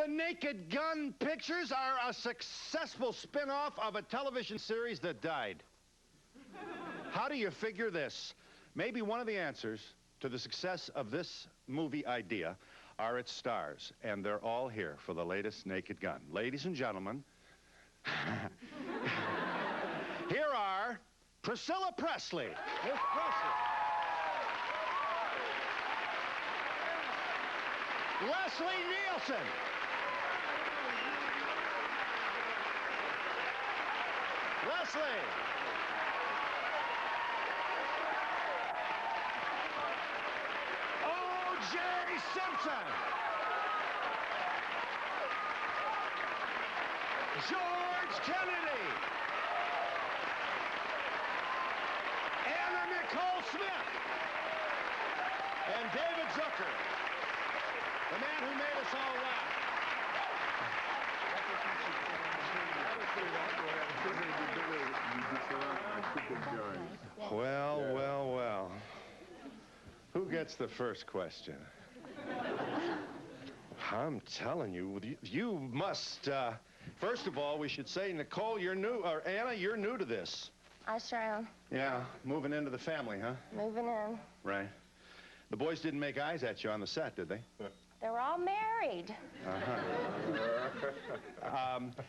The Naked Gun pictures are a successful spin-off of a television series that died. How do you figure this? Maybe one of the answers to the success of this movie idea are its stars, and they're all here for the latest Naked Gun. Ladies and gentlemen, here are Priscilla Presley. Miss Presley. Leslie Nielsen. Leslie. O.J. Simpson. George Kennedy. Anna Nicole Smith. And David Zucker, the man who made us all laugh. Well, well, well. Who gets the first question? I'm telling you, you must, first of all, we should say, Nicole, you're new, or Anna, you're new to this. I sure am. Yeah, moving into the family, huh? Moving in. Right. The boys didn't make eyes at you on the set, did they? They were all married.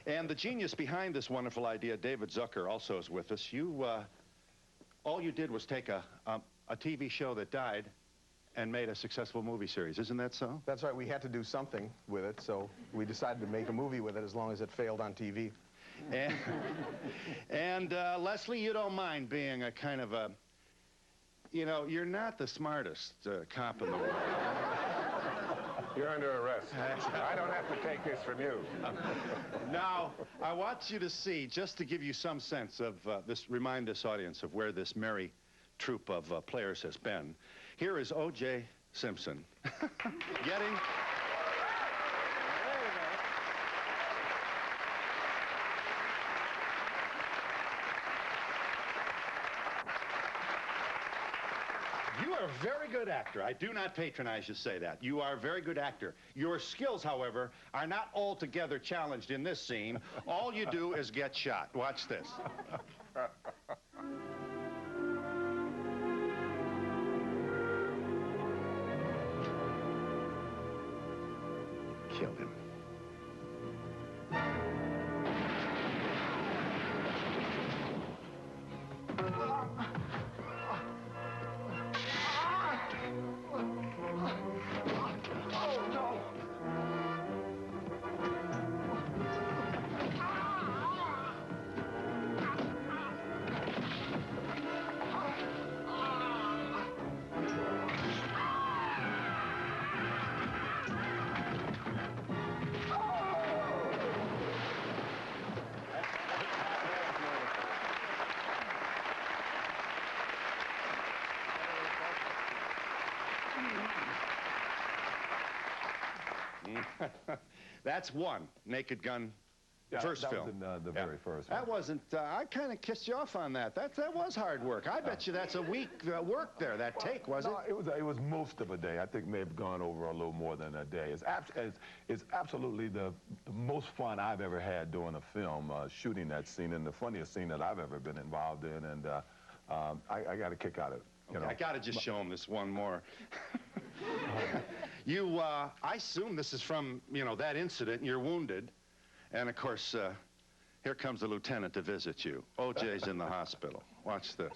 And the genius behind this wonderful idea, David Zucker, also is with us. You, all you did was take a TV show that died and made a successful movie series. Isn't that so? That's right. We had to do something with it, so we decided to make a movie with it as long as it failed on TV. And Leslie, you don't mind being a kind of a, you know, you're not the smartest cop in the world. You're under arrest. I don't have to take this from you. Now, I want you to see, just to give you some sense of remind this audience of where this merry troupe of players has been. Here is O.J. Simpson getting... You are a very good actor. I do not patronize you to say that. You are a very good actor. Your skills, however, are not altogether challenged in this scene. All you do is get shot. Watch this. Killed him. That's one Naked Gun, first that film. Was in, the very first one. That wasn't, I kind of kissed you off on that. That was hard work. I bet you that's a week work there, that take, was no, it? It was most of a day. I think may have gone over a little more than a day. It's absolutely the most fun I've ever had doing a film, shooting that scene, and the funniest scene that I've ever been involved in, and I got a kick out of it. You know? I got to just show him this one more. You, I assume this is from, you know, that incident, and you're wounded. And, of course, here comes the lieutenant to visit you. O.J.'s in the hospital. Watch this.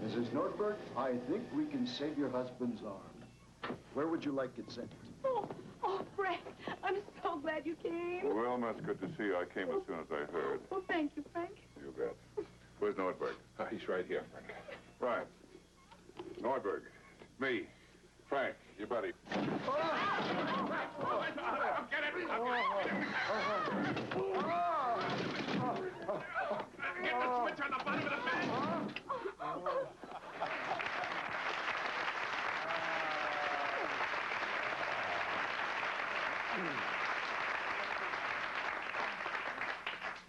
Mrs. Nordberg, I think we can save your husband's arm. Where would you like it sent? Oh, Frank, I'm so glad you came. Well, Wilma, it's good to see you. I came as soon as I heard. Oh, thank you, Frank. You bet. Where's Nordberg? He's right here, Frank. Right. Nordberg. Me. Frank, your buddy. Get it! Get the switch on the bottom of the fan!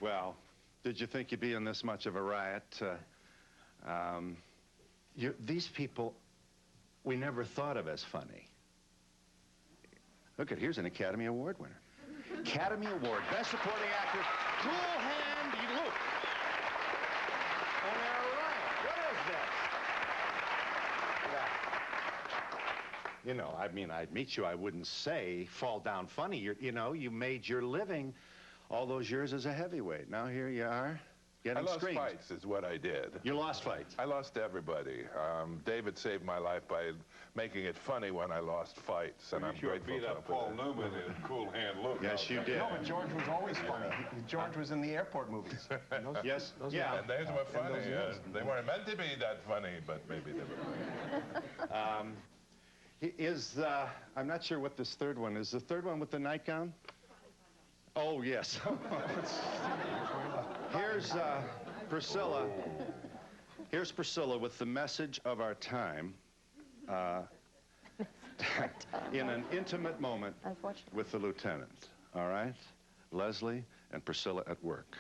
Well, did you think you'd be in this much of a riot? These people, we never thought of as funny. Look at, here's an Academy Award winner. Academy Award, Best Supporting Actor, Cool Hand Luke. And they're right. What is this? Yeah. You know, I mean, I'd meet you, I wouldn't say fall down funny. You know, you made your living all those years as a heavyweight. Now here you are, getting I lost screams. fights is what I did. You lost fights? I lost everybody. David saved my life by making it funny when I lost fights, and I'm grateful beat to him up for Paul that. Newman in Cool Hand Luke. Yes, you did. No, but George was always funny. George was in the airport movies. Yes, those yeah. And those were funny. those years. They weren't meant to be that funny, but maybe they were. I'm not sure what this third one is. The third one with the nightgown? Oh, yes. Here's Priscilla. Here's Priscilla with the message of our time in an intimate moment with the lieutenant. All right? Leslie and Priscilla at work.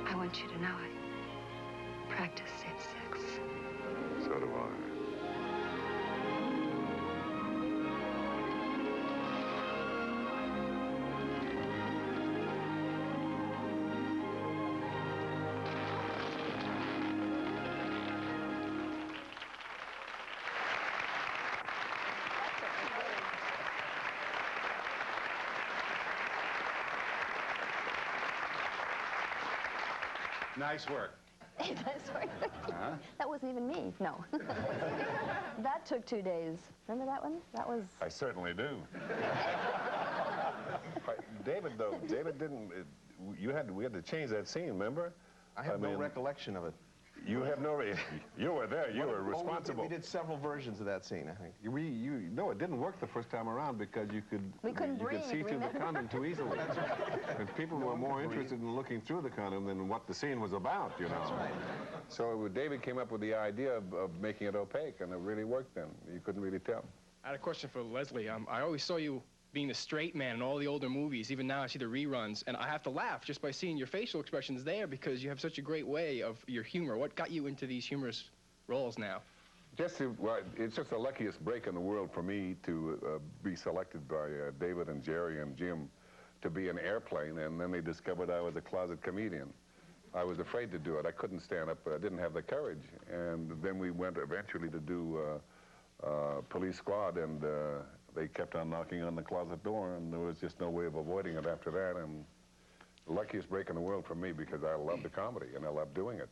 I want you to know I practice safe sex. So do I. Nice work. Nice work. Huh? That wasn't even me. No. That took 2 days. Remember that one? That was. I certainly do. David, though, David didn't. We had to change that scene. Remember? I have no recollection of it. You have no. You were there. You were responsible. We did several versions of that scene, I think. No, it didn't work the first time around because you could. We couldn't you breathe, could see through the remember? condom too easily. And people were more interested in looking through the condom than what the scene was about, you know. That's right. So David came up with the idea of making it opaque, and it really worked then. You couldn't really tell. I had a question for Leslie. I always saw you being the straight man in all the older movies. Even now I see the reruns, and I have to laugh just by seeing your facial expressions there because you have such a great way of your humor. What got you into these humorous roles now? Well, it's just the luckiest break in the world for me to be selected by David and Jerry and Jim to be an Airplane, and then they discovered I was a closet comedian. I was afraid to do it. I couldn't stand up. I didn't have the courage. And then we went eventually to do Police Squad, and they kept on knocking on the closet door, and there was just no way of avoiding it after that. And the luckiest break in the world for me because I love the comedy and I love doing it.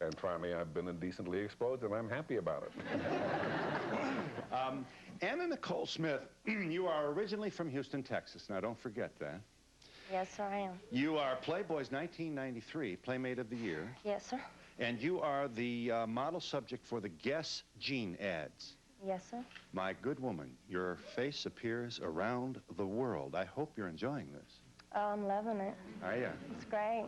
And finally, I've been indecently exposed, and I'm happy about it. Anna Nicole Smith, you are originally from Houston, Texas. Now, don't forget that. Yes, sir, I am. You are Playboy's 1993 Playmate of the Year. Yes, sir. And you are the model subject for the Guess Jean ads. Yes, sir. My good woman, your face appears around the world. I hope you're enjoying this. Oh, I'm loving it. Are you? It's great.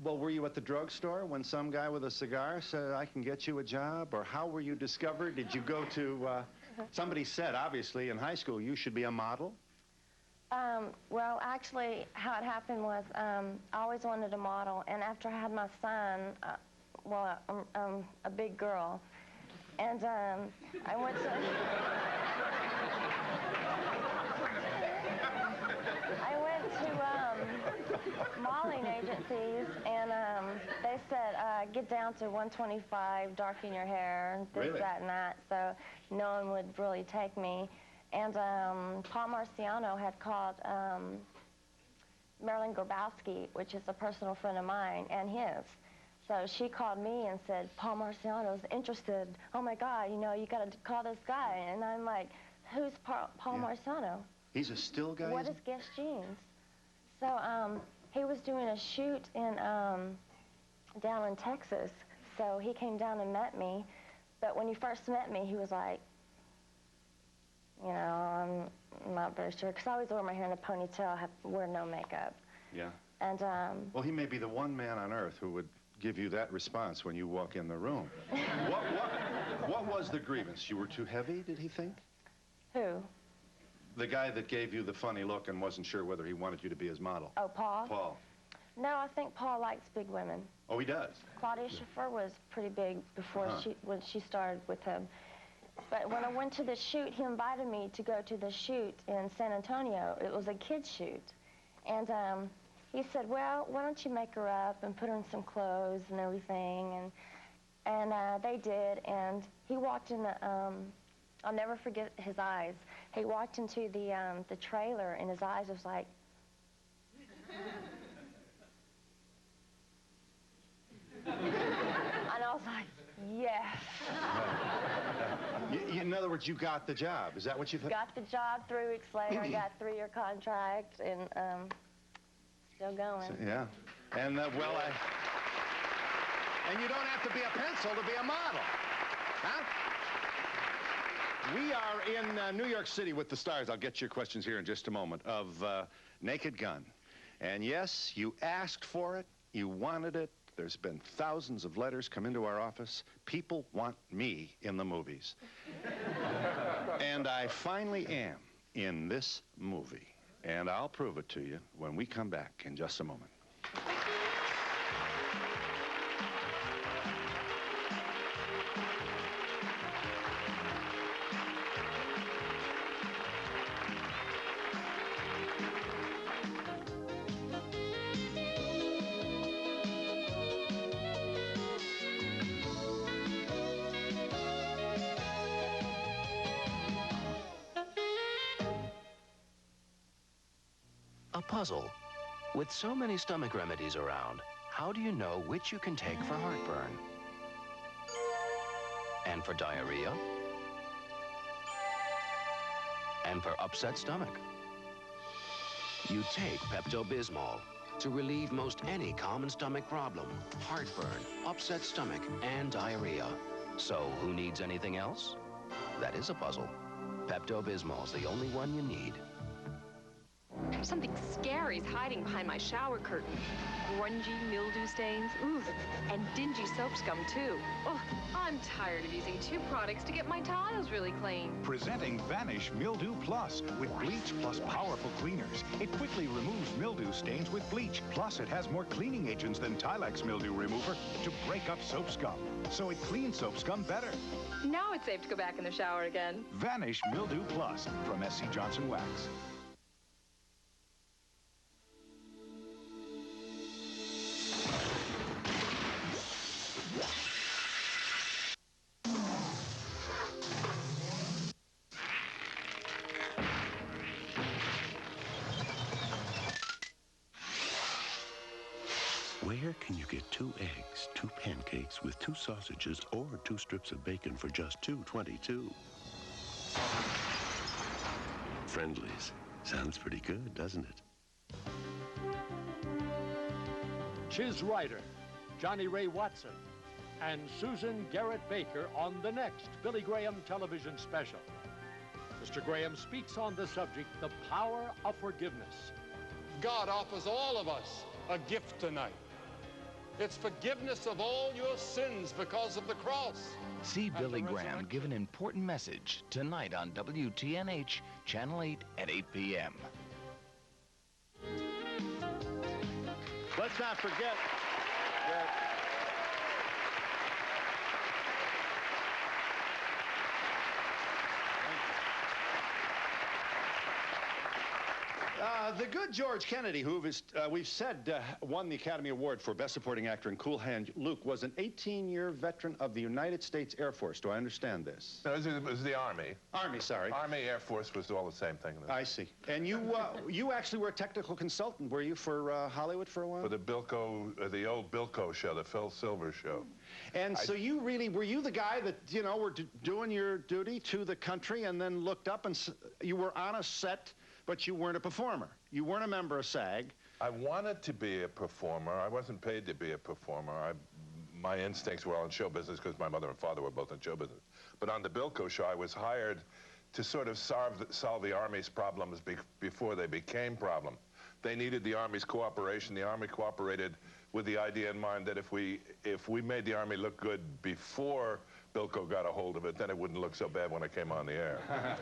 Well, were you at the drugstore when some guy with a cigar said, I can get you a job? Or how were you discovered? Did you go to, somebody said, obviously, in high school, you should be a model? Well, actually, how it happened was I always wanted to model, and after I had my son, well, I'm a big girl, and I went to... I went to modeling agencies, and they said, get down to 125, darken your hair, this, Really? that, and that, so no one would really take me. And Paul Marciano had called Marilyn Grabowski, which is a personal friend of mine, and his. So she called me and said, Paul Marciano's interested. Oh, my God, you know, you got to call this guy. And I'm like, who's Paul Marciano? He's a still guy? What is Guess Jeans? So he was doing a shoot in down in Texas. So he came down and met me. But when he first met me, he was like, you know, I'm not very sure, because I always wear my hair in a ponytail, wear no makeup. Yeah. And, well, he may be the one man on earth who would give you that response when you walk in the room. What was the grievance? You were too heavy, did he think? Who? The guy that gave you the funny look and wasn't sure whether he wanted you to be his model. Oh, Paul? Paul. No, I think Paul likes big women. Oh, he does? Claudia Schiffer was pretty big before when she started with him. But when I went to the shoot, he invited me to go to the shoot in San Antonio. It was a kid's shoot. And he said, well, why don't you make her up and put her in some clothes and everything. And they did. And he walked in the, I'll never forget his eyes. He walked into the trailer, and his eyes was like, and I was like, yes. In other words, you got the job. Is that what you thought? Got the job 3 weeks later. I got a 3-year contract, and still going. So, yeah. And, well, and you don't have to be a pencil to be a model. Huh? We are in New York City with the stars. I'll get your questions here in just a moment, of Naked Gun. And yes, you asked for it. You wanted it. There's been thousands of letters come into our office. People want me in the movies. And I finally am in this movie. And I'll prove it to you when we come back in just a moment. A puzzle. With so many stomach remedies around, how do you know which you can take for heartburn? And for diarrhea? And for upset stomach? You take Pepto-Bismol to relieve most any common stomach problem: heartburn, upset stomach, and diarrhea. So who needs anything else? That is a puzzle. Pepto-Bismol's the only one you need. Something scary's hiding behind my shower curtain. Grungy mildew stains, ooh, and dingy soap scum, too. Oh, I'm tired of using 2 products to get my tiles really clean. Presenting Vanish Mildew Plus with bleach plus powerful cleaners. It quickly removes mildew stains with bleach. Plus, it has more cleaning agents than Tilex Mildew Remover to break up soap scum. So it cleans soap scum better. Now it's safe to go back in the shower again. Vanish Mildew Plus from SC Johnson Wax. Where can you get 2 eggs, 2 pancakes with 2 sausages, or 2 strips of bacon for just $2.22? Friendly's. Sounds pretty good, doesn't it? Chiz Ryder, Johnny Ray Watson, and Susan Garrett Baker on the next Billy Graham television special. Mr. Graham speaks on the subject, the power of forgiveness. God offers all of us a gift tonight. It's forgiveness of all your sins because of the cross. See Billy Graham give an important message tonight on WTNH, Channel 8 at 8 p.m. Let's not forget that the good George Kennedy, who we've said won the Academy Award for Best Supporting Actor in Cool Hand Luke, was an 18-year veteran of the United States Air Force. Do I understand this? No, it was the Army. Army, sorry. Army, Air Force was all the same thing. I see. And you actually were a technical consultant, were you, for Hollywood for a while? For the Bilko, the old Bilko show, the Phil Silver show. And so you really, were you the guy that, you know, were doing your duty to the country and then looked up and you were on a set, but you weren't a performer? You weren't a member of SAG. I wanted to be a performer. I wasn't paid to be a performer. My instincts were all in show business because my mother and father were both in show business. But on the Bilko show, I was hired to sort of solve the Army's problems before they became problems. They needed the Army's cooperation. The Army cooperated with the idea in mind that if we made the Army look good before Bilko got a hold of it, then it wouldn't look so bad when it came on the air.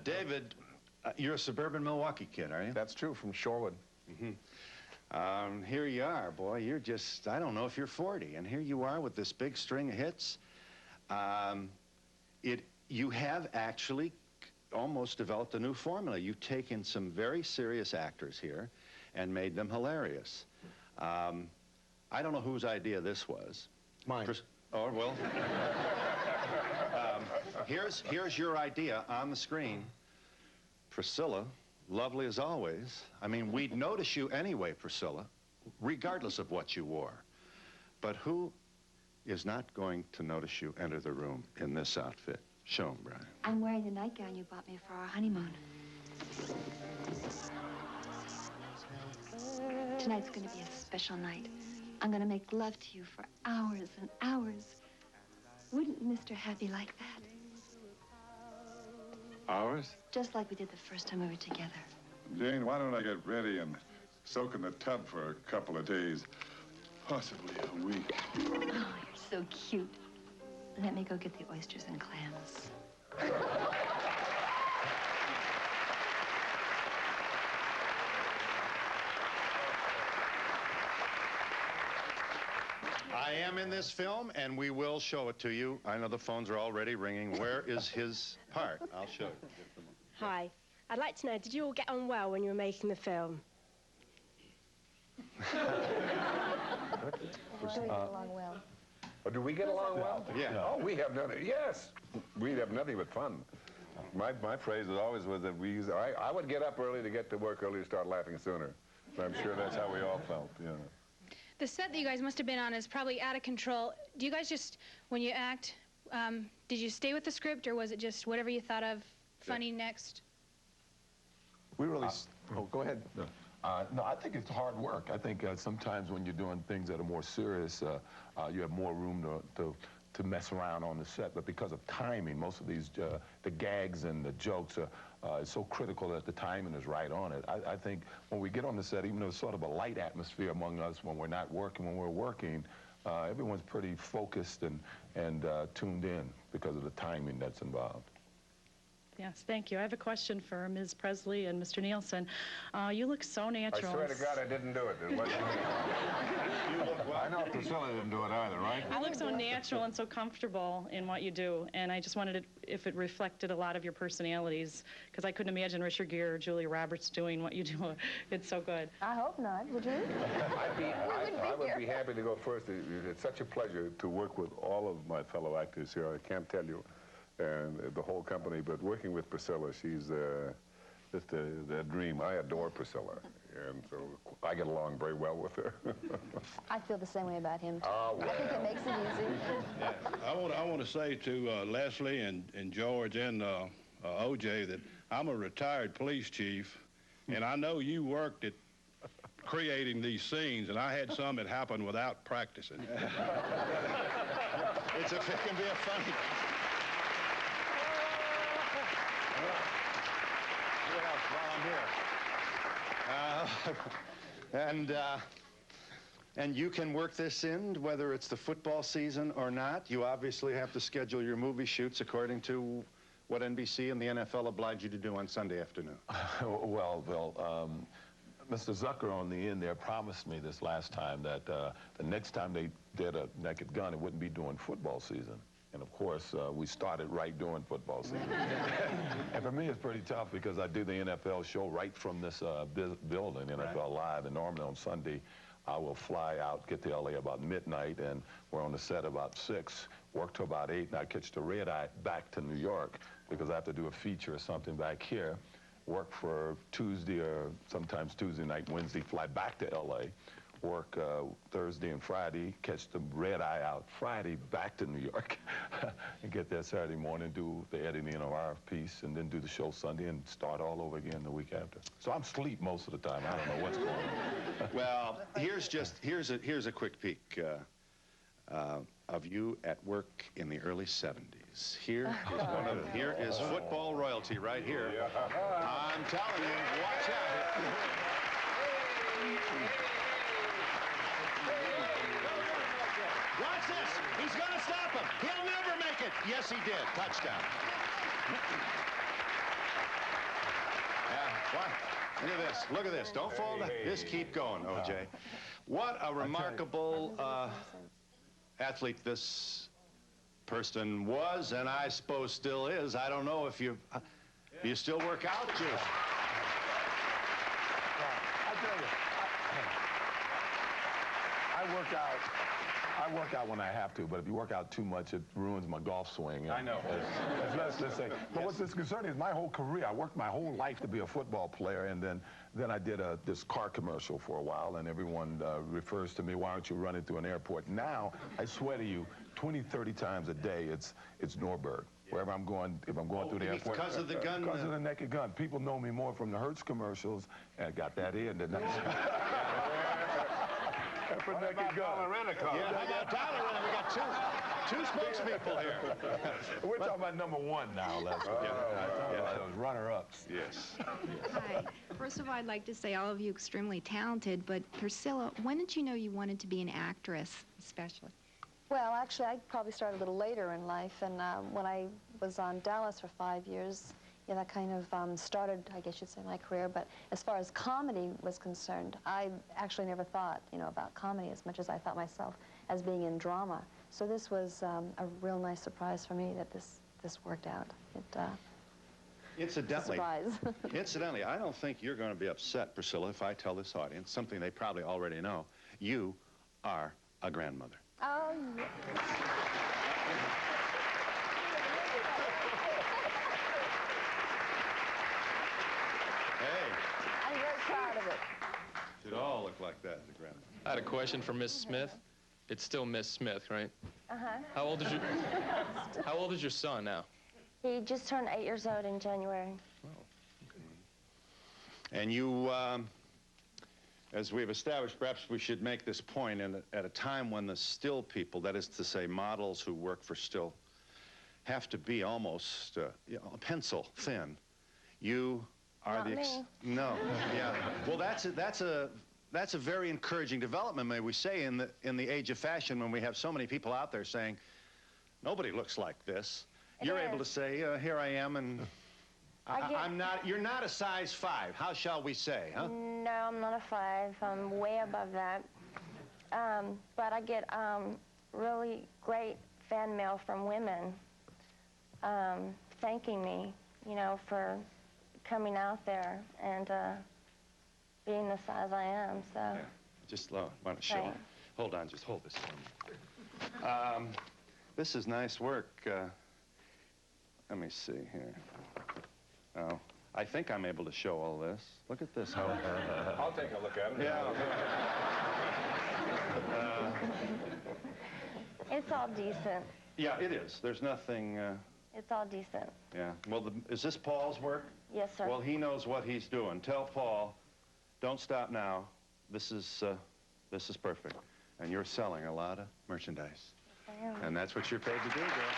David, you're a suburban Milwaukee kid, are you? That's true, from Shorewood. Here you are, boy. You're just, I don't know if you're 40, and here you are with this big string of hits. You have actually almost developed a new formula. You've taken some very serious actors here and made them hilarious. I don't know whose idea this was. Mine. Oh, well. Here's your idea on the screen. Priscilla, lovely as always. I mean, we'd notice you anyway, Priscilla, regardless of what you wore. But who is not going to notice you enter the room in this outfit? Show 'em, Brian. I'm wearing the nightgown you bought me for our honeymoon. Tonight's going to be a special night. I'm going to make love to you for hours and hours. Wouldn't Mr. Happy like that? Hours? Just like we did the first time we were together. Jane, why don't I get ready and soak in the tub for a couple of days, possibly a week? Oh, you're so cute. Let me go get the oysters and clams. I am in this film, and we will show it to you. I know the phones are already ringing. Where is his part? I'll show you. Hi. I'd like to know, did you all get on well when you were making the film? We're sure you get along well. Oh, do we get along well? Yeah. Oh, we have nothing. Yes, we have nothing but fun. My phrase always was that I would get up early to get to work early to start laughing sooner. And I'm sure that's how we all felt, you know. The set that you guys must have been on is probably out of control. Do you guys just, when you act, did you stay with the script, or was it just whatever you thought of funny next? We really... go ahead. No, I think it's hard work. I think sometimes when you're doing things that are more serious, you have more room to mess around on the set. But because of timing, most of these, the gags and the jokes are so critical that the timing is right on it. I think when we get on the set, even though it's sort of a light atmosphere among us when we're not working, when we're working, everyone's pretty focused and tuned in because of the timing that's involved. Yes, thank you. I have a question for Ms. Presley and Mr. Nielsen. You look so natural. I swear to God I didn't do it. It wasn't me. I know Priscilla didn't do it either, right? You look so natural and so comfortable in what you do, and I just wondered if it reflected a lot of your personalities, because I couldn't imagine Richard Gere or Julia Roberts doing what you do. It's so good. I hope not. Would you? I would be happy to go first. It's such a pleasure to work with all of my fellow actors here. I can't tell you. And the whole company, but working with Priscilla, she's just a dream. I adore Priscilla, and so I get along very well with her. I feel the same way about him, too. Oh, well. I think it makes it easy. Yeah, I want to say to Leslie and George and O.J. that I'm a retired police chief, and I know you worked at creating these scenes, and I had some that happened without practicing. It can be a funny... And you can work this in, whether it's the football season or not. You obviously have to schedule your movie shoots according to what NBC and the NFL oblige you to do on Sunday afternoon. Well, Bill, Mr. Zucker on the end there promised me this last time that the next time they did a Naked Gun, it wouldn't be during football season. And of course, we started right during football season. And for me, it's pretty tough because I do the NFL show right from this building, NFL Live, and normally on Sunday, I will fly out, get to LA about midnight, and we're on the set about 6, work till about 8, and I catch the red eye back to New York because I have to do a feature or something back here, work for Tuesday or sometimes Tuesday night, Wednesday, fly back to LA, work Thursday and Friday, catch the red eye out Friday, back to New York, and get there Saturday morning, do the editing of our piece, and then do the show Sunday and start all over again the week after. So I'm asleep most of the time. I don't know what's going on. Well, here's a quick peek of you at work in the early 70s. Here is football royalty right here. I'm telling you, watch out. Watch this. He's going to stop him. He'll never make it. Yes, he did. Touchdown. Look at this. Look at this. Don't fall down. Just keep going, OJ. What a remarkable athlete this person was, and I suppose still is. I don't know if you still work out, Juice. I tell you, I work out when I have to, but if you work out too much, it ruins my golf swing. I know. Let's say. But what's disconcerting is my whole career, I worked my whole life to be a football player, and then I did this car commercial for a while, and everyone refers to me, why aren't you running through an airport? Now, I swear to you, 20, 30 times a day, it's Norberg. Wherever I'm going, if I'm going through the airport. Because of the gun? Because of the naked gun. People know me more from the Hertz commercials, and I got that in, didn't I? For naked gun. Yeah, how about Dollar? We got two spokespeople here. We're talking about number one now, Leslie. Those runner-ups. Yes. Hi. First of all, I'd like to say all of you extremely talented, but Priscilla, when did you know you wanted to be an actress, especially? Well, actually, I probably started a little later in life, and when I was on Dallas for 5 years, yeah, that kind of started, I guess you'd say, my career. But as far as comedy was concerned, I actually never thought, about comedy as much as I thought myself as being in drama. So this was a real nice surprise for me that this worked out. Incidentally, incidentally, I don't think you're going to be upset, Priscilla, if I tell this audience something they probably already know. You are a grandmother. Oh, yeah. I'm very proud of it. Should all look like that as a grandmother. I had a question for Miss Smith. It's still Miss Smith, right? Uh-huh. How old is your son now? He just turned 8 years old in January. And you, as we've established, perhaps we should make this point at a time when the still people, that is to say models who work for still, have to be almost pencil thin. You are Not me. No, yeah. Well, that's a very encouraging development, may we say, in the age of fashion, when we have so many people out there saying, nobody looks like this. You're able to say, here I am, and I'm not. You're not a size 5. How shall we say, huh? No, I'm not a 5. I'm way above that. But I get really great fan mail from women thanking me, for coming out there and being the size I am. So. Yeah. Just want to show. Right. Hold on, just hold this for me. This is nice work. Let me see here. Oh, I think I'm able to show all this. Look at this. I'll take a look at it. Yeah. It's all decent. Yeah, it is. There's nothing. It's all decent. Yeah. Well, is this Paul's work? Yes, sir. Well, he knows what he's doing. Tell Paul, don't stop now. This is perfect. And you're selling a lot of merchandise. Yes, I am. And that's what you're paid to do, girl.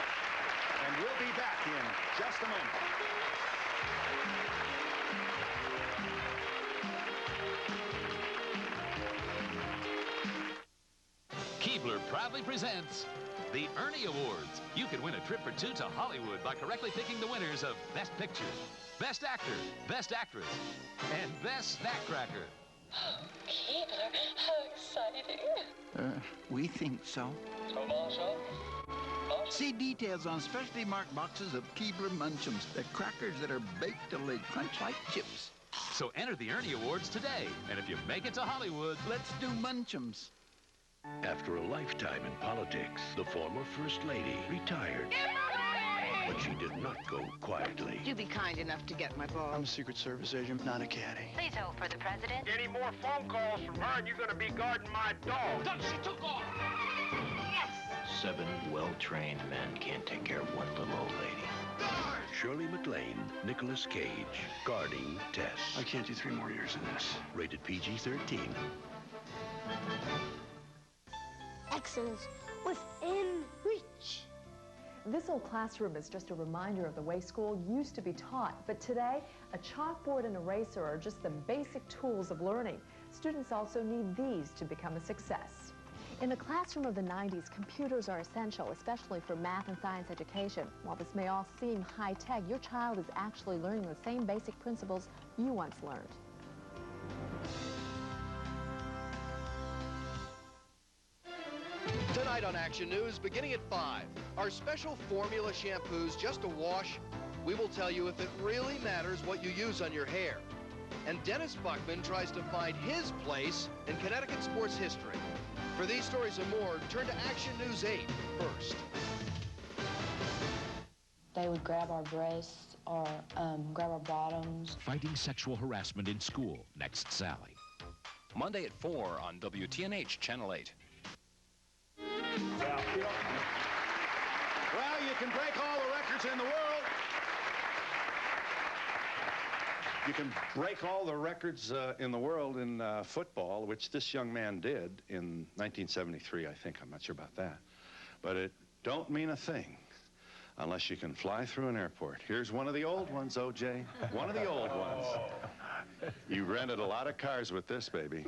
And we'll be back in just a moment. Keebler proudly presents the Ernie Awards. You could win a trip for 2 to Hollywood by correctly picking the winners of Best Picture, Best Actor, Best Actress, and Best Snack Cracker. Keebler, how exciting. We think so. So, Marshall? See details on specially marked boxes of Keebler Munchums, the crackers that are baked till they crunch like chips. So enter the Ernie Awards today, and if you make it to Hollywood, let's do Munchums. After a lifetime in politics, the former First Lady retired. But she did not go quietly. Would you be kind enough to get my ball? I'm a Secret Service agent, not a caddy. Please hold for the president. Any more phone calls from her and you're going to be guarding my dog. Look, she took off. Yes! 7 well-trained men can't take care of one little old lady. Guard! Shirley MacLaine, Nicolas Cage, guarding Tess. I can't do 3 more years in this. Rated PG-13. Excellence within reach. This old classroom is just a reminder of the way school used to be taught, but today, a chalkboard and eraser are just the basic tools of learning. Students also need these to become a success. In the classroom of the 90s, computers are essential, especially for math and science education. While this may all seem high-tech, your child is actually learning the same basic principles you once learned. Tonight on Action News, beginning at 5, are special formula shampoos just a wash? We will tell you if it really matters what you use on your hair. And Dennis Buckman tries to find his place in Connecticut sports history. For these stories and more, turn to Action News 8 first. They would grab our breasts or grab our bottoms. Fighting sexual harassment in school. Next, Sally. Monday at 4 on WTNH Channel 8. Well, you can break all the records in the world. You can break all the records in the world in football, which this young man did in 1973, I think. I'm not sure about that. But it don't mean a thing unless you can fly through an airport. Here's one of the old ones, O.J. One of the old ones. You rented a lot of cars with this, baby.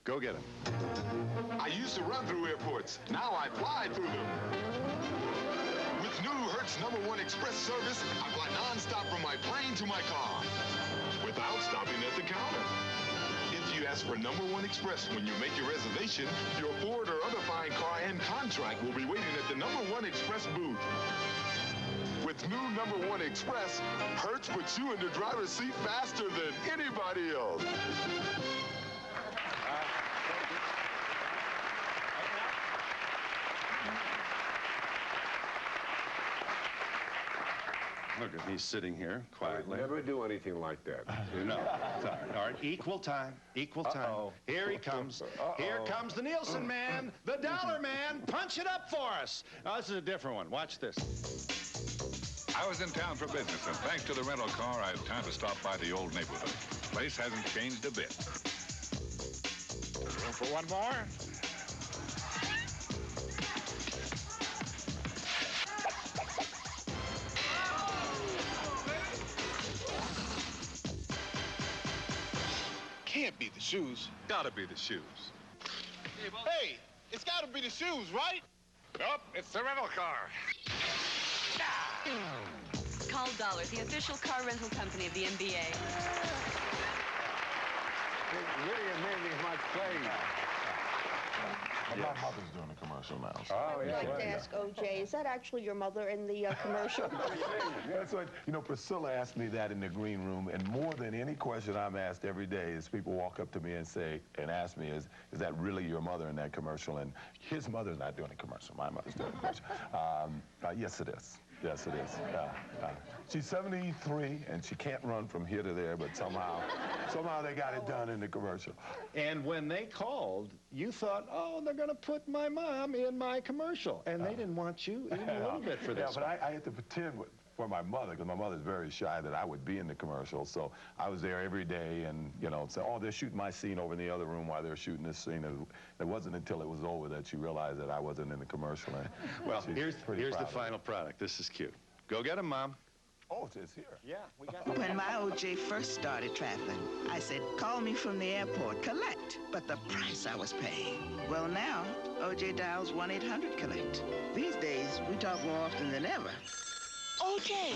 Go get him. I used to run through airports. Now I fly through them. With new Hertz #1 Express service, I fly non-stop from my plane to my car without stopping at the counter. If you ask for #1 Express when you make your reservation, your Ford or other fine car and contract will be waiting at the #1 Express booth. With new #1 Express, Hertz puts you in the driver's seat faster than anybody else. Look, he's sitting here quietly. I never do anything like that. No. Sorry. All right, equal time. Equal time. Here he comes. Here comes the Nielsen man, the dollar man. Punch it up for us. Now, this is a different one. Watch this. I was in town for business, and thanks to the rental car, I had time to stop by the old neighborhood. Place hasn't changed a bit. Room for one more? Can't be the shoes. Gotta be the shoes. Hey, it's gotta be the shoes, right? Nope, it's the rental car. Call Dollar, the official car rental company of the NBA. Lydia made me much play. My mother's doing a commercial now. So. Oh, yeah. I'd like to ask OJ, is that actually your mother in the commercial? That's what, you know, Priscilla asked me that in the green room, and more than any question I'm asked every day is people walk up to me and say, and ask me, is that really your mother in that commercial? And his mother's not doing a commercial. My mother's doing a commercial. Yes, it is. Yes, it is. She's 73, and she can't run from here to there, but somehow they got it done in the commercial. And when they called, you thought, oh, they're going to put my mom in my commercial. And they didn't want you even a little bit for this. Yeah, but I had to pretend for my mother, because my mother's very shy, that I would be in the commercial. So I was there every day and, you know, say, oh, they're shooting my scene over in the other room while they're shooting this scene. And it wasn't until it was over that she realized that I wasn't in the commercial. Well, here's the final product. This is cute. Go get him, Mom. Oh, it's here. Yeah, we got that. When my OJ first started traveling, I said, call me from the airport, collect. But the price I was paying. Well, now, OJ dials 1-800-COLLECT. These days, we talk more often than ever. OJ!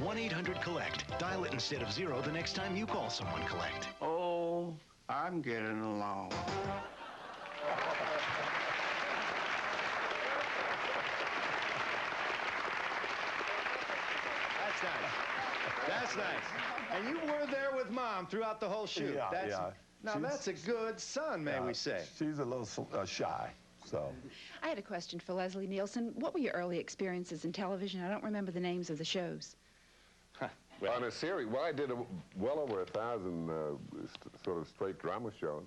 1-800-COLLECT. Dial it instead of 0 the next time you call someone collect. Oh, I'm getting along. That's nice. That's nice. And you were there with Mom throughout the whole shoot. Yeah. Now, that's a good son, may we say. She's a little shy, so. I had a question for Leslie Nielsen. What were your early experiences in television? I don't remember the names of the shows. Well, on a series, well, I did well over 1,000 sort of straight drama shows,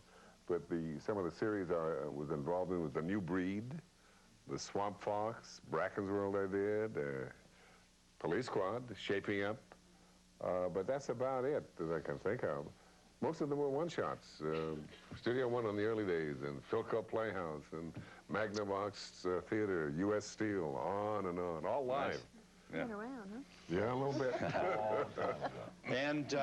but some of the series I was involved in was The New Breed, The Swamp Fox, Bracken's World I did, Police Squad, Shaping Up, but that's about it that I can think of. Most of them were one-shots. Studio One in the early days, and Philco Playhouse, and Magnavox Theater, U.S. Steel, on and on, all live. Been around, huh? Yeah, a little bit. And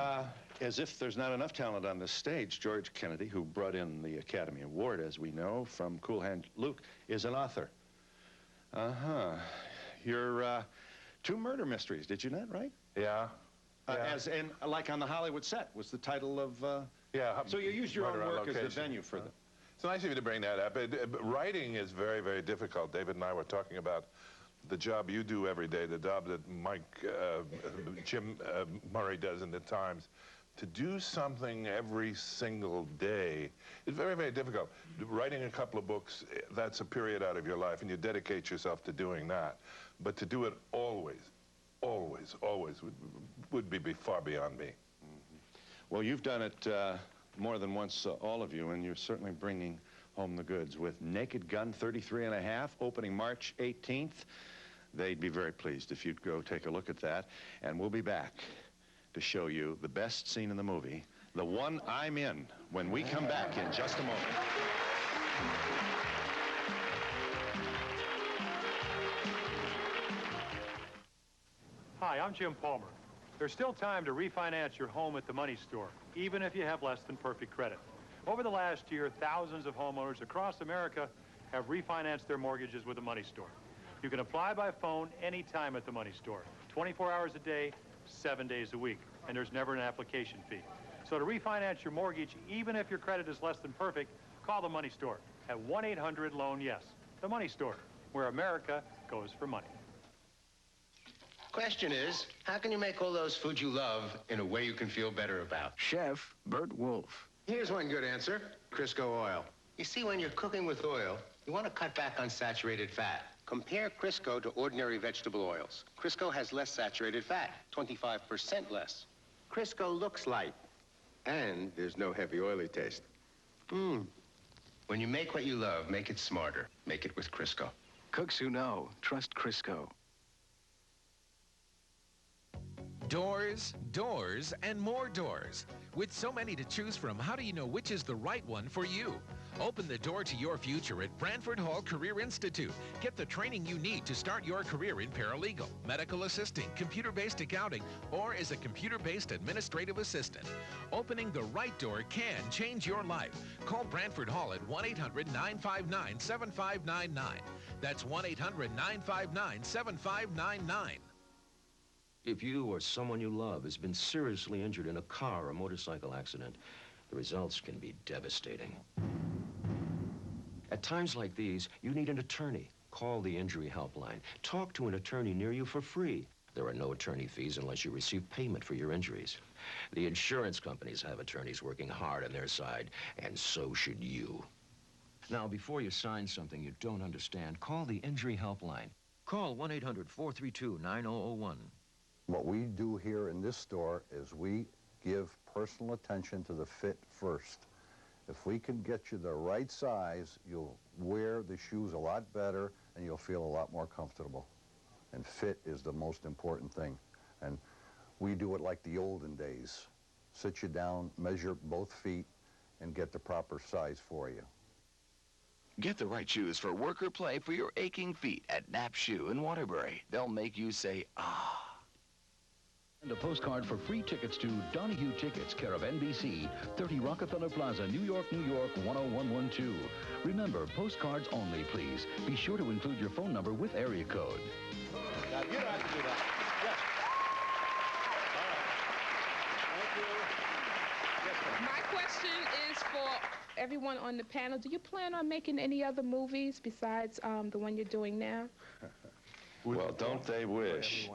as if there's not enough talent on this stage, George Kennedy, who brought in the Academy Award, as we know, from Cool Hand Luke, is an author. You're 2 murder mysteries, did you not, right? Yeah. as in, like on the Hollywood set, was the title of... Yeah. So you used your own work as the venue for them. It's nice of you to bring that up. Writing is very, very difficult. David and I were talking about the job you do every day, the job that Jim Murray does in the Times. To do something every single day is very, very difficult. Writing a couple of books, that's a period out of your life, and you dedicate yourself to doing that. But to do it always, always, always would be far beyond me. Well, you've done it more than once, all of you, and you're certainly bringing home the goods. With Naked Gun 33½, opening March 18th, they'd be very pleased if you'd go take a look at that. And we'll be back to show you the best scene in the movie, the one I'm in, when we come back in just a moment. Hi, I'm Jim Palmer. There's still time to refinance your home at the Money Store, even if you have less than perfect credit. Over the last year, thousands of homeowners across America have refinanced their mortgages with the Money Store. You can apply by phone anytime at the Money Store, 24 hours a day, 7 days a week, and there's never an application fee. So to refinance your mortgage, even if your credit is less than perfect, call the Money Store at 1-800-LOAN-YES. The Money Store, where America goes for money. Question is, how can you make all those foods you love in a way you can feel better about? Chef Bert Wolf. Here's one good answer, Crisco oil. You see, when you're cooking with oil, you want to cut back on saturated fat. Compare Crisco to ordinary vegetable oils. Crisco has less saturated fat, 25% less. Crisco looks light, and there's no heavy oily taste. When you make what you love, make it smarter. Make it with Crisco. Cooks who know, trust Crisco. Doors, doors, and more doors. With so many to choose from, how do you know which is the right one for you? Open the door to your future at Branford Hall Career Institute. Get the training you need to start your career in paralegal, medical assisting, computer-based accounting, or as a computer-based administrative assistant. Opening the right door can change your life. Call Branford Hall at 1-800-959-7599. That's 1-800-959-7599. If you or someone you love has been seriously injured in a car or motorcycle accident, the results can be devastating. At times like these, you need an attorney. Call the Injury Helpline. Talk to an attorney near you for free. There are no attorney fees unless you receive payment for your injuries. The insurance companies have attorneys working hard on their side, and so should you. Now, before you sign something you don't understand, call the Injury Helpline. Call 1-800-432-9001. What we do here in this store is we give personal attention to the fit first. If we can get you the right size, you'll wear the shoes a lot better and you'll feel a lot more comfortable. And fit is the most important thing. And we do it like the olden days. Sit you down, measure both feet, and get the proper size for you. Get the right shoes for work or play for your aching feet at Knapp Shoe in Waterbury. They'll make you say, ah. And a postcard for free tickets to Donahue Tickets, care of NBC, 30 Rockefeller Plaza, New York, New York, 10112. Remember, postcards only, please. Be sure to include your phone number with area code. Now, you don't have to do that. Yes. All right. Thank you. My question is for everyone on the panel. Do you plan on making any other movies besides the one you're doing now? Well, don't they wish?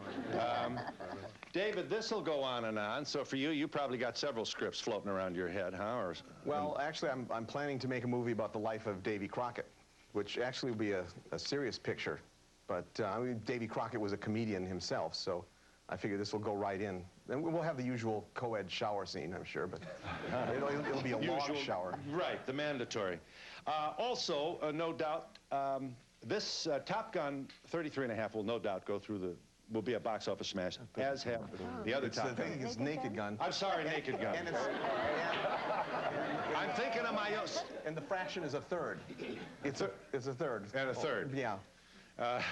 David, this will go on and on. So for you, you probably got several scripts floating around your head, huh? Or, well, actually, I'm planning to make a movie about the life of Davy Crockett, which actually will be a serious picture. But I mean, Davy Crockett was a comedian himself, so I figure this will go right in. And we'll have the usual co-ed shower scene, I'm sure, but it'll be a long shower. Right, the mandatory. Also, no doubt, this Top Gun 33½, will no doubt go through will be a box office smash, as have the other Top Gun. It's Naked Gun. I'm sorry, Naked Gun. And I'm thinking of my... And the fraction is a third. It's a third. And a third. Yeah. I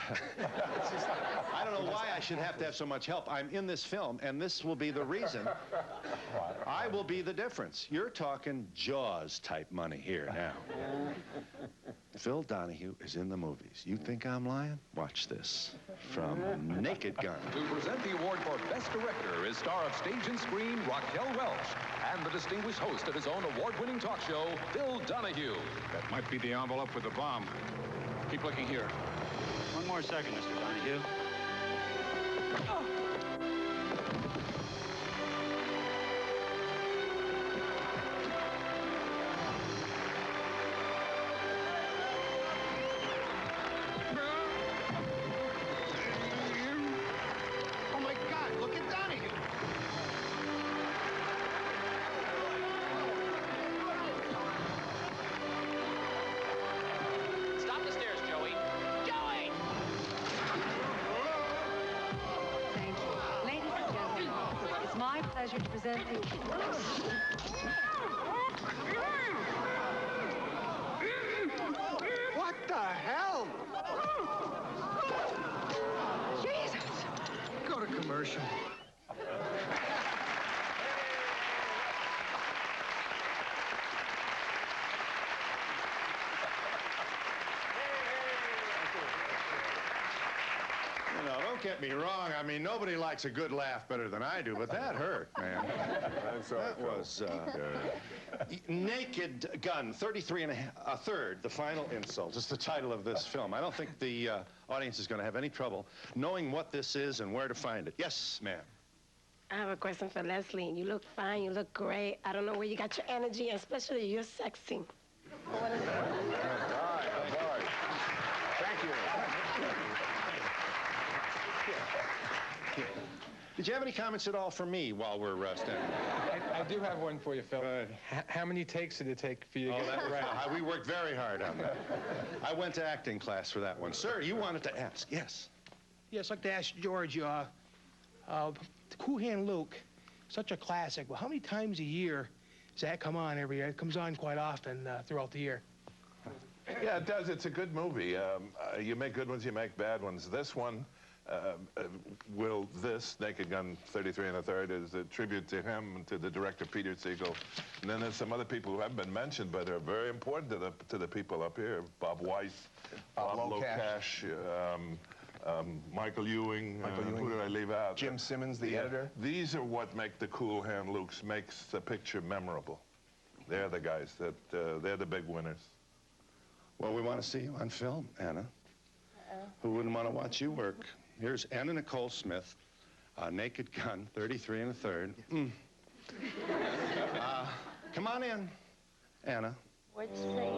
don't know why I should have to have so much help. I'm in this film, and this will be the reason. I will be the difference. You're talking Jaws-type money here now. Phil Donahue is in the movies. You think I'm lying? Watch this. From Naked Gun. To present the award for Best Director is star of stage and screen Raquel Welch and the distinguished host of his own award-winning talk show, Phil Donahue. That might be the envelope with the bomb. Keep looking here. One more second, Mr. Donahue. Oh, my God, look at Donahue. Stop the stairs, Joey. Joey! Thank you. Ladies and gentlemen, it's my pleasure to present the... What the hell? Jesus! Go to commercial. You know, don't get me wrong. I mean, nobody likes a good laugh better than I do, but that hurt, man. That was Naked Gun, 33 and a third, the final insult. It's the title of this film. I don't think the audience is going to have any trouble knowing what this is and where to find it. Yes, ma'am. I have a question for Leslie. You look fine, you look great. I don't know where you got your energy, and especially you're sexy. Thank you. Did you have any comments at all for me while we're standing? I do have one for you, Phil. How many takes did it take for you to get that right? We worked very hard on that. I went to acting class for that one. Sir, you wanted to ask. Yes. Yes, I'd like to ask George, Cool Hand Luke, such a classic. Well, how many times a year does that come on every year? It comes on quite often throughout the year. Yeah, it does. It's a good movie. You make good ones, you make bad ones. This one, Naked Gun 33 and a third, is a tribute to him and to the director, Peter Siegel. And then there's some other people who haven't been mentioned, but are very important to the people up here. Bob Weiss, Bob Locash, Michael Ewing. Who did I leave out? Jim Simmons, the editor. These are what make the Cool Hand Lukes, makes the picture memorable. They're the guys that, they're the big winners. Well, we want to see you on film, Anna. Who wouldn't want to watch you work? Here's Anna Nicole Smith, Naked Gun, 33 and a third. Come on in, Anna. What'd you say?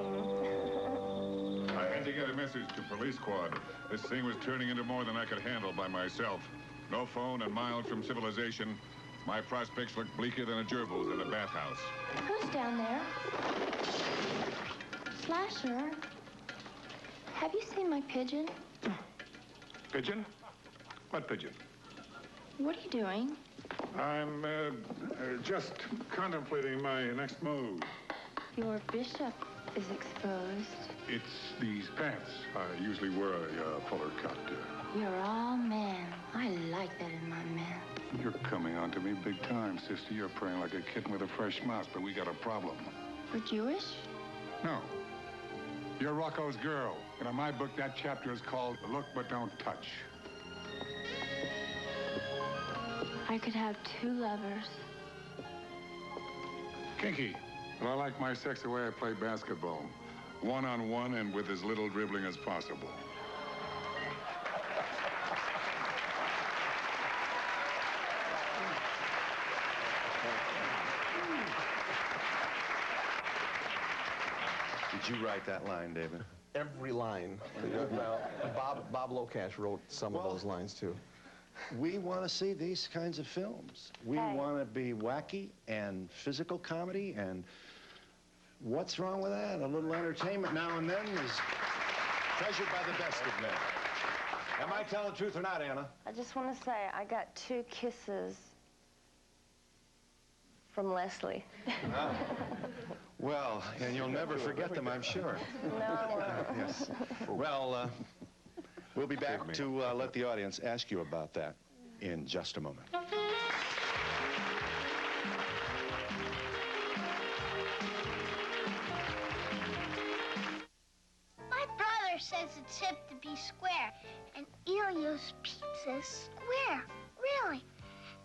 I had to get a message to police squad. This thing was turning into more than I could handle by myself. No phone and miles from civilization. My prospects look bleaker than a gerbil's in a bathhouse. Who's down there? Slasher, have you seen my pigeon? Pigeon? What pigeon? What are you doing? I'm just contemplating my next move. Your bishop is exposed. It's these pants. I usually wear a fuller cut. You're all man. I like that in my man. You're coming on to me big time, sister. You're praying like a kitten with a fresh mouse, but we got a problem. We're Jewish? No. You're Rocco's girl. And in my book, that chapter is called Look But Don't Touch. I could have two lovers. Kinky. But I like my sex the way I play basketball. One-on-one and with as little dribbling as possible. Did you write that line, David? Every line. Well, Bob Locash wrote some of those lines, too. We want to see these kinds of films. We want to be wacky and physical comedy, and what's wrong with that? A little entertainment now and then is treasured by the best of men. Am I telling the truth or not, Anna? I just want to say I got 2 kisses from Leslie. Oh. Well, and you'll never forget them, I'm sure. No. Yes. Well, we'll be back to let the audience ask you about that in just a moment. wanted the tip to be square. And Elio's pizza is square, really.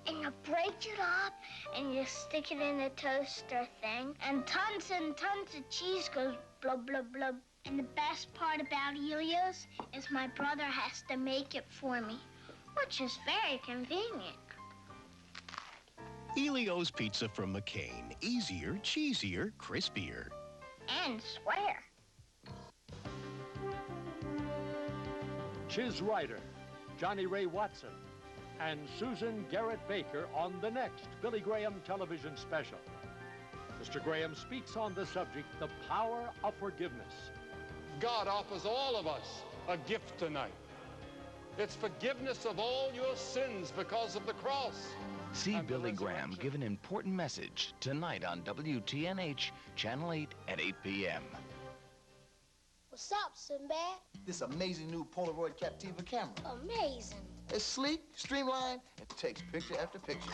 And you break it up, and you stick it in the toaster thing, and tons of cheese goes blub, blub, blub. And the best part about Elio's is my brother has to make it for me, which is very convenient. Elio's Pizza from McCain. Easier, cheesier, crispier. And square. Chiz Ryder, Johnny Ray Watson, and Susan Garrett Baker on the next Billy Graham television special. Mr. Graham speaks on the subject, the power of forgiveness. God offers all of us a gift tonight. It's forgiveness of all your sins because of the cross. See Billy Graham give an important message tonight on WTNH, Channel 8 at 8 p.m. What's up, Sinbad? This amazing new Polaroid Captiva camera. Amazing. It's sleek, streamlined, and takes picture after picture.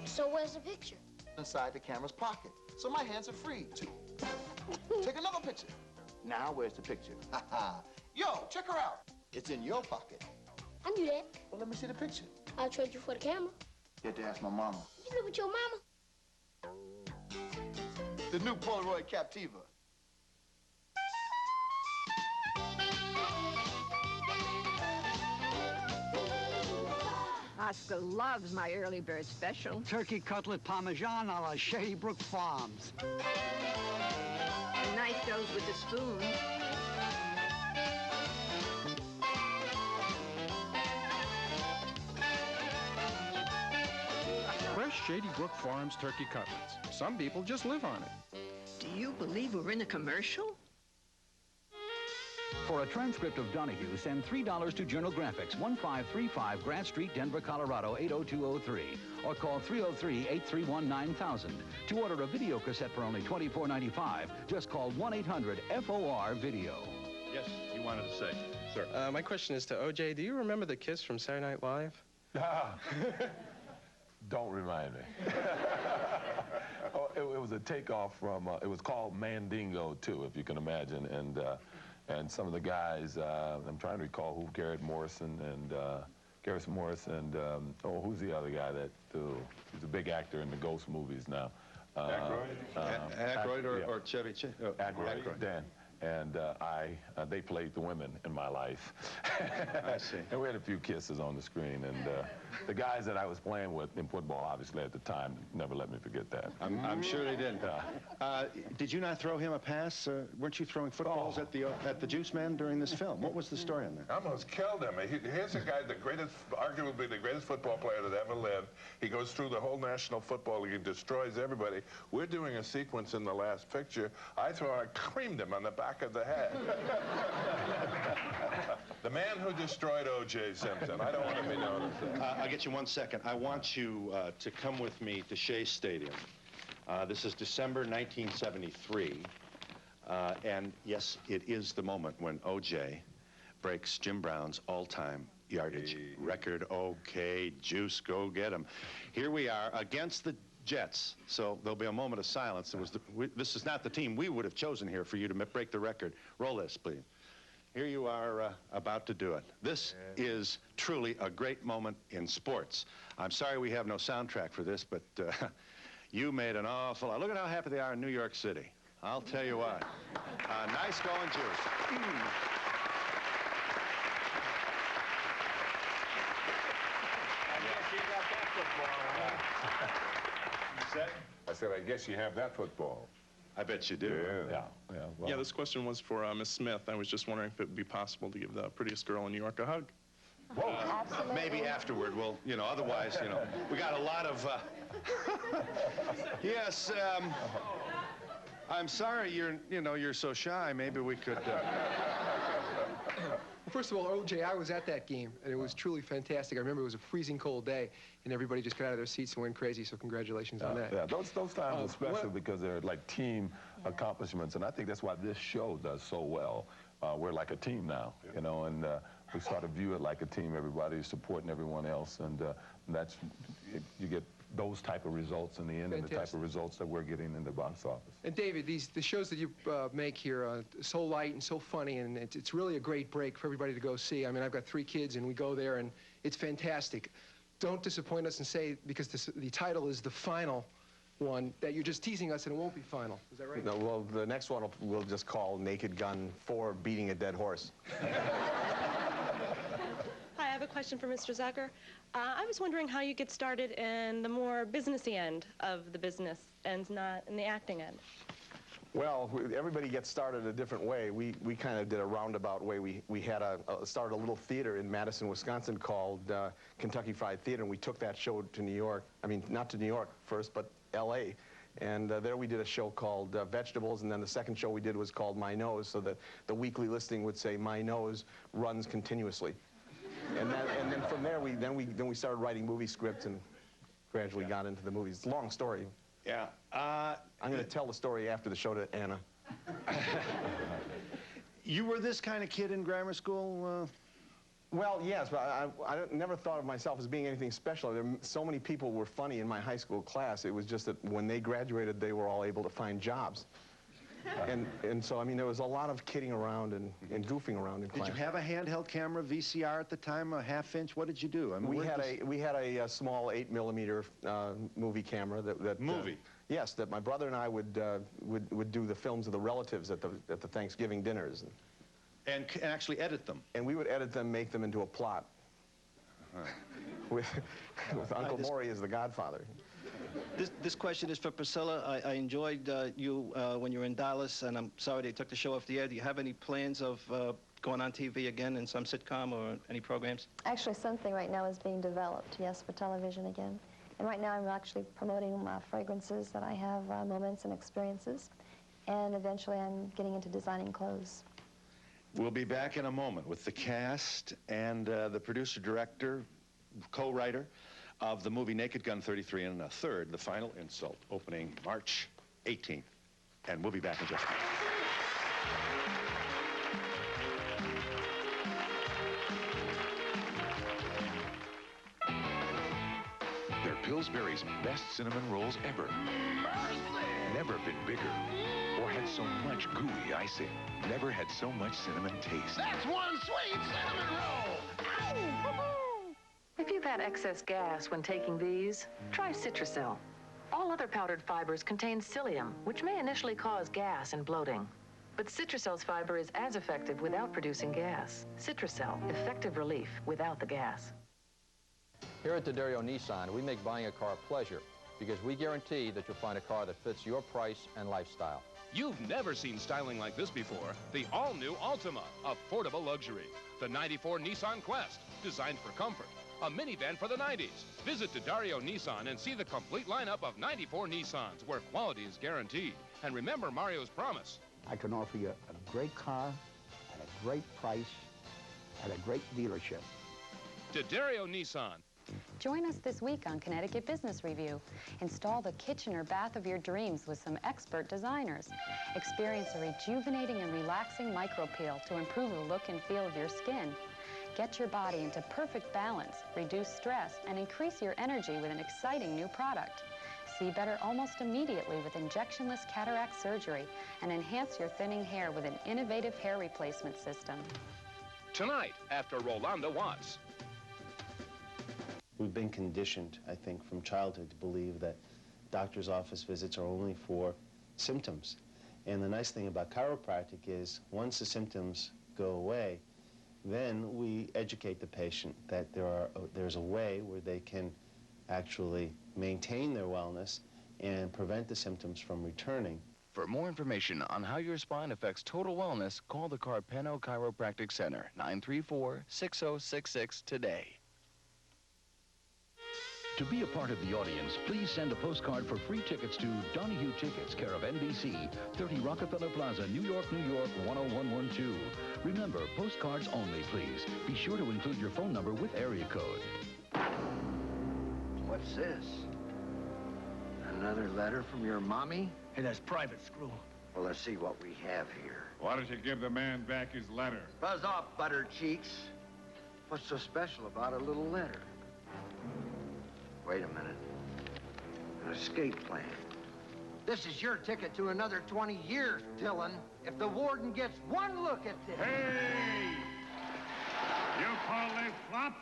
So where's the picture? Inside the camera's pocket, so my hands are free to take another picture. Now where's the picture? Ha ha. Yo, check her out. It's in your pocket. I knew that. Well, let me see the picture. I'll trade you for the camera. You have to ask my mama. You live with your mama? The new Polaroid Captiva. Oscar loves my early bird special. Turkey cutlet parmesan a la Shady Brook Farms. A nice dose with a spoon. Fresh Shady Brook Farms turkey cutlets. Some people just live on it. Do you believe we're in a commercial? For a transcript of Donahue, send $3 to Journal Graphics, 1535 Grant Street, Denver, Colorado, 80203. Or call 303-831-9000. To order a video cassette for only $24.95, just call 1-800-FOR-VIDEO. Yes, you wanted to say, sir. My question is to OJ. Do you remember the kiss from Saturday Night Live? Don't remind me. It was a takeoff from, it was called Mandingo, too, if you can imagine. And some of the guys, I'm trying to recall who, Garrett Morrison and who's the other guy that, he's a big actor in the Ghost movies now. Aykroyd or Chevy Chase? Aykroyd. Dan. And they played the women in my life. I see. And we had a few kisses on the screen. And the guys that I was playing with in football, obviously, at the time, never let me forget that. I'm sure they didn't. Did you not throw him a pass? Weren't you throwing footballs at the Juice Man during this film? What was the story on that? I almost killed him. Here's a guy, arguably the greatest football player that ever lived. He goes through the whole National Football League and destroys everybody. We're doing a sequence in the last picture. I creamed him on the back of the head. The man who destroyed O.J. Simpson. I don't want to be known as that. I'll get you 1 second. I want you to come with me to Shea Stadium. This is December 1973. And yes, it is the moment when O.J. breaks Jim Brown's all-time yardage record. Okay, Juice, go get him. Here we are against the Jets, so there'll be a moment of silence. This is not the team we would have chosen here for you to break the record. Roll this, please. Here you are about to do it. This is truly a great moment in sports. I'm sorry we have no soundtrack for this, but you made an awful lot. Look at how happy they are in New York City. I'll tell you what. Nice going, Juice. I said, I guess you have that football. I bet you do. Yeah. This question was for Miss Smith. I was just wondering if it would be possible to give the prettiest girl in New York a hug. Maybe afterward. Well, otherwise, we got a lot of... Yes, I'm sorry you're so shy. Maybe we could... Well, first of all, O.J., I was at that game, and it was truly fantastic. I remember it was a freezing cold day, and everybody just got out of their seats and went crazy, so congratulations on that. Yeah, those times are special because they're like team accomplishments, and I think that's why this show does so well. We're like a team now, and we sort of view it like a team. Everybody is supporting everyone else, and you get those type of results in the end, and the type of results that we're getting in the box office. And David, the shows that you make here are so light and so funny, and it's really a great break for everybody to go see. I mean, I've got 3 kids, and we go there, and it's fantastic. Don't disappoint us and say, because the title is the final one, that you're just teasing us and it won't be final. Is that right? No, well, the next one we'll just call Naked Gun 4 Beating a Dead Horse. Hi, I have a question for Mr. Zucker. I was wondering how you get started in the more businessy end of the business and not in the acting end. Well, everybody gets started a different way. We kind of did a roundabout way. We had started a little theater in Madison, Wisconsin called Kentucky Fried Theater, and we took that show to New York. I mean, not to New York first, but L.A. And there we did a show called Vegetables, and then the second show we did was called My Nose, so that the weekly listing would say, My Nose runs continuously. And then from there, we started writing movie scripts and gradually got into the movies. It's a long story. Yeah. I'm going to tell the story after the show to Anna. You were this kind of kid in grammar school? Well, yes, but I never thought of myself as being anything special. So many people were funny in my high school class. It was just that when they graduated, they were all able to find jobs. And so, I mean, there was a lot of kidding around and goofing around in class. Did you have a handheld camera, VCR at the time, a half-inch? What did you do? I mean, we had a small 8mm movie camera that movie. Yes, that my brother and I would do the films of the relatives at the Thanksgiving dinners. And actually edit them. And we would edit them, make them into a plot. With Uncle Maury as the godfather. This question is for Priscilla. I enjoyed you when you were in Dallas, and I'm sorry they took the show off the air. Do you have any plans of going on TV again in some sitcom or any programs? Actually, something right now is being developed, yes, for television again. And right now I'm actually promoting fragrances that I have, moments and experiences. And eventually I'm getting into designing clothes. We'll be back in a moment with the cast and the producer-director, co-writer of the movie Naked Gun 33 and a third, The Final Insult, opening March 18th. And we'll be back in just a minute. They're Pillsbury's best cinnamon rolls ever. Never been bigger or had so much gooey icing. Never had so much cinnamon taste. That's one sweet cinnamon roll! Ow! If you've had excess gas when taking these, try Citracel. All other powdered fibers contain psyllium, which may initially cause gas and bloating. But Citracel's fiber is as effective without producing gas. Citracel, effective relief without the gas. Here at Donahue Nissan, we make buying a car a pleasure because we guarantee that you'll find a car that fits your price and lifestyle. You've never seen styling like this before. The all-new Altima, affordable luxury. The '94 Nissan Quest, designed for comfort. A minivan for the '90s. Visit Donahue Nissan and see the complete lineup of '94 Nissans, where quality is guaranteed. And remember Mario's promise. I can offer you a great car at a great price at a great dealership. Donahue Nissan. Join us this week on Connecticut Business Review. Install the kitchen or bath of your dreams with some expert designers. Experience a rejuvenating and relaxing micropeel to improve the look and feel of your skin. Get your body into perfect balance, reduce stress, and increase your energy with an exciting new product. See better almost immediately with injectionless cataract surgery and enhance your thinning hair with an innovative hair replacement system. Tonight, after Rolanda Watts. We've been conditioned, I think, from childhood to believe that doctor's office visits are only for symptoms. And the nice thing about chiropractic is once the symptoms go away, then we educate the patient that there's a way where they can actually maintain their wellness and prevent the symptoms from returning. For more information on how your spine affects total wellness, call the Carpeno Chiropractic Center, 934-6066 today. To be a part of the audience, please send a postcard for free tickets to Donahue Tickets, care of NBC, 30 Rockefeller Plaza, New York, 10112. Remember, postcards only, please. Be sure to include your phone number with area code. What's this? Another letter from your mommy? Hey, that's private, Screw. Well, let's see what we have here. Why don't you give the man back his letter? Buzz off, butter cheeks. What's so special about a little letter? Wait a minute. An escape plan. This is your ticket to another 20 years, Dillon. If the warden gets one look at this... Hey! You call this slop?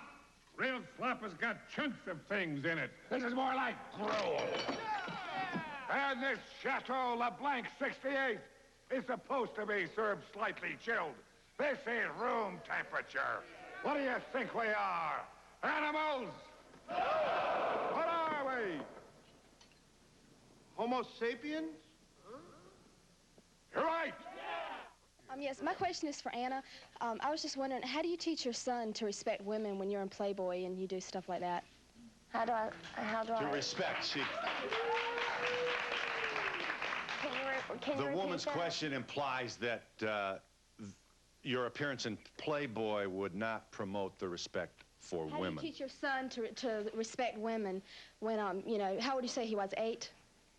Real slop has got chunks of things in it. This is more like gruel. And this Chateau LeBlanc 68 is supposed to be served slightly chilled. This is room temperature. What do you think we are? Animals? What are we? Homo sapiens? You're right. Yes, my question is for Anna. I was just wondering, how do you teach your son to respect women when you're in Playboy and you do stuff like that? How do I... To respect, she... Can you The woman's repeat that? question implies that your appearance in Playboy would not promote the respect for How women. do you teach your son to respect women when, you know, how would you say he was, 8?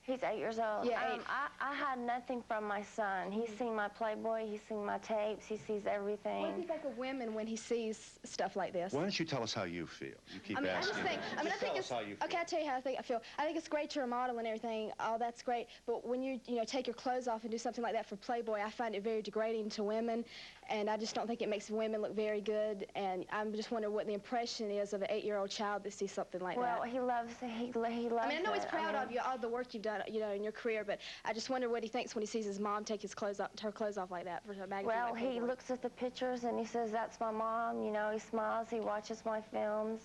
He's 8 years old. Yeah, 8. I had nothing from my son. He's seen my Playboy, he's seen my tapes, he sees everything. What do you think of women when he sees stuff like this? Why don't you tell us how you feel? You keep I mean, asking. I just think, I Just think tell it's, us how you feel. okay, I'll tell you how I feel. I think it's great you're a model and everything, all that's great, but when you know, take your clothes off and do something like that for Playboy, I find it very degrading to women, and I just don't think it makes women look very good, and I'm just wondering what the impression is of an 8-year-old child that sees something like that. Well, he loves I mean, I know he's it. proud of you, all the work you've done, you know, in your career, but I just wonder what he thinks when he sees his mom take her clothes off like that for a magazine. Well, like he Playboy. looks at the pictures and he says, that's my mom, you know, he smiles, he watches my films.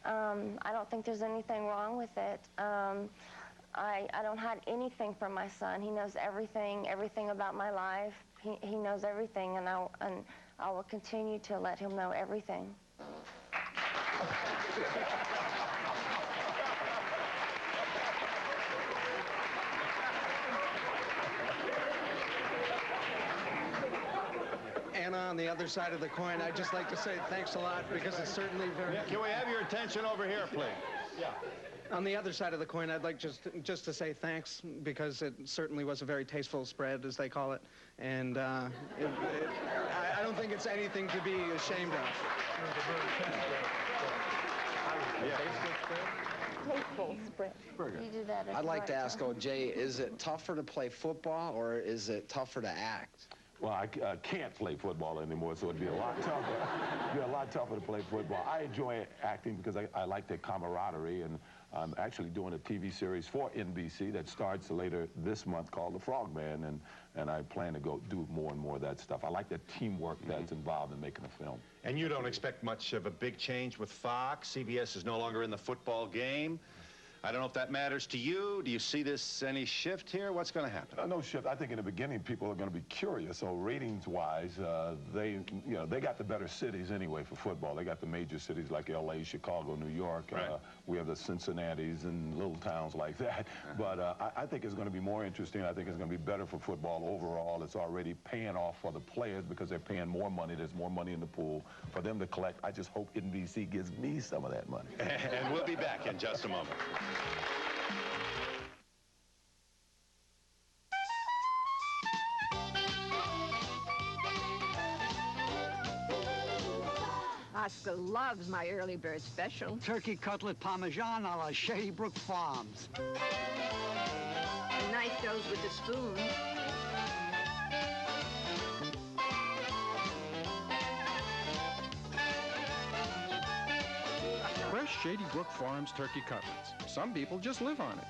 I don't think there's anything wrong with it. I don't hide anything from my son. He knows everything about my life. He knows everything, and I will continue to let him know everything. Anna, on the other side of the coin, I'd just like to say thanks a lot because it's certainly very... Yeah, can we have your attention over here, please? Yeah. On the other side of the coin, I'd like just to say thanks because it certainly was a very tasteful spread, as they call it. And I don't think it's anything to be ashamed of. Tasteful spread. You do that every I'd like to night, ask huh? OJ, is it tougher to play football or is it tougher to act? Well, I can't play football anymore, so it'd be a lot tougher. It'd be a lot tougher to play football. I enjoy acting because I like the camaraderie, and I'm actually doing a TV series for NBC that starts later this month called The Frogman, and I plan to go do more and more of that stuff. I like the teamwork that's involved in making a film. And you don't expect much of a big change with Fox? CBS is no longer in the football game. I don't know if that matters to you. Do you see this any shift here? What's going to happen? No shift. I think in the beginning people are going to be curious. So ratings-wise, they got the better cities anyway for football. They got the major cities like L.A., Chicago, New York. Right. We have the Cincinnatis and little towns like that. But I think it's going to be more interesting. I think it's going to be better for football overall. It's already paying off for the players because they're paying more money. There's more money in the pool for them to collect. I just hope NBC gives me some of that money. And we'll be back in just a moment. Oscar loves my early bird special. Turkey cutlet parmesan a la Shady Brook Farms. A knife goes with the spoon. Fresh Shady Brook Farms turkey cutlets. Some people just live on it.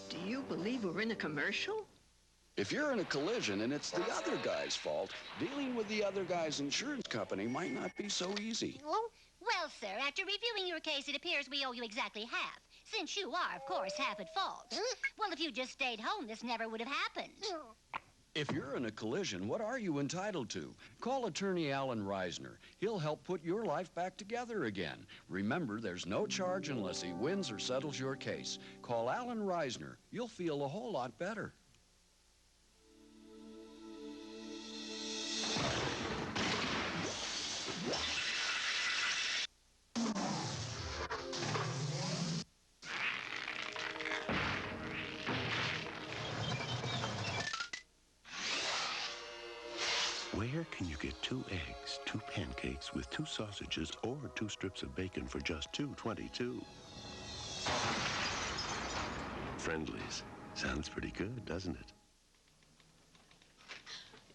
Do you believe we're in a commercial? If you're in a collision and it's the other guy's fault, dealing with the other guy's insurance company might not be so easy. Well, sir, after reviewing your case, it appears we owe you exactly half, since you are, of course, half at fault. Well, if you just stayed home, this never would have happened. If you're in a collision, what are you entitled to? Call attorney Alan Reisner. He'll help put your life back together again. Remember, there's no charge unless he wins or settles your case. Call Alan Reisner. You'll feel a whole lot better. Where can you get 2 eggs, 2 pancakes with 2 sausages, or 2 strips of bacon for just $2.22? friendlies. Sounds pretty good, doesn't it?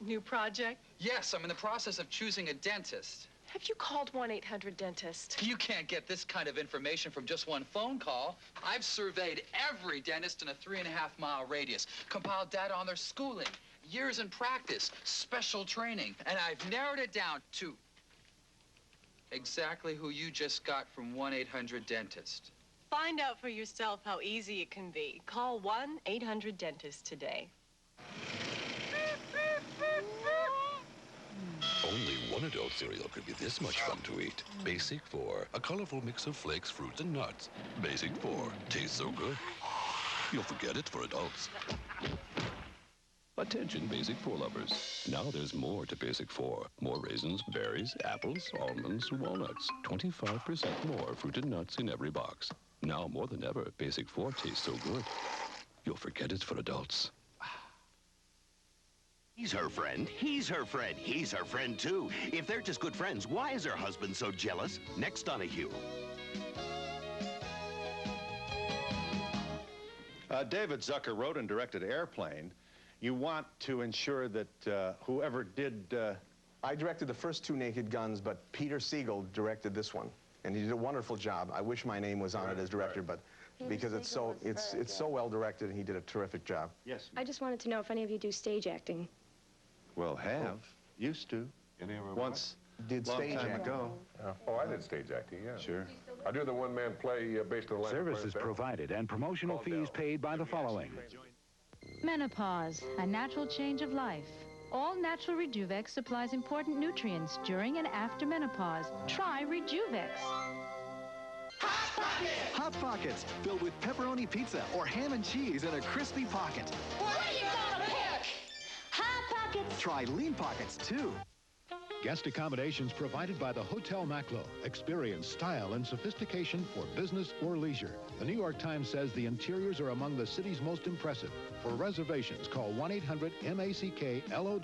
New project? Yes, I'm in the process of choosing a dentist. Have you called 1-800-DENTIST? You can't get this kind of information from just one phone call. I've surveyed every dentist in a 3.5-mile radius, compiled data on their schooling, years in practice, special training, and I've narrowed it down to exactly who you just got from 1-800-DENTIST. Find out for yourself how easy it can be. Call 1-800-DENTIST today. Only one adult cereal could be this much fun to eat. Basic 4, a colorful mix of flakes, fruits, and nuts. Basic 4, tastes so good, you'll forget it's for adults. Attention Basic 4 lovers. Now there's more to Basic 4. More raisins, berries, apples, almonds, walnuts. 25% more fruit and nuts in every box. Now more than ever, Basic 4 tastes so good, you'll forget it's for adults. He's her friend. He's her friend. He's her friend, too. If they're just good friends, why is her husband so jealous? Next, Donahue. David Zucker wrote and directed Airplane. You want to ensure that whoever did... I directed the first 2 Naked Guns, but Peter Siegel directed this one. And he did a wonderful job. I wish my name was on it as director, but because it's so well directed, and he did a terrific job. Yes. I just wanted to know if any of you do stage acting. Well, used to. Once. Did long stage time acting. ago. Oh, I did stage acting, yeah. Sure. I do the one-man play based on... Services provided and promotional fees paid by the following. Menopause, a natural change of life. All Natural Rejuvex supplies important nutrients during and after menopause. Try Rejuvex. Hot Pockets, filled with pepperoni pizza or ham and cheese in a crispy pocket. What are you gonna pick? Hot Pockets. Try Lean Pockets, too. Guest accommodations provided by the Hotel Maclo. Experience style and sophistication for business or leisure. The New York Times says the interiors are among the city's most impressive. For reservations, call 1-800-MACK-LOW.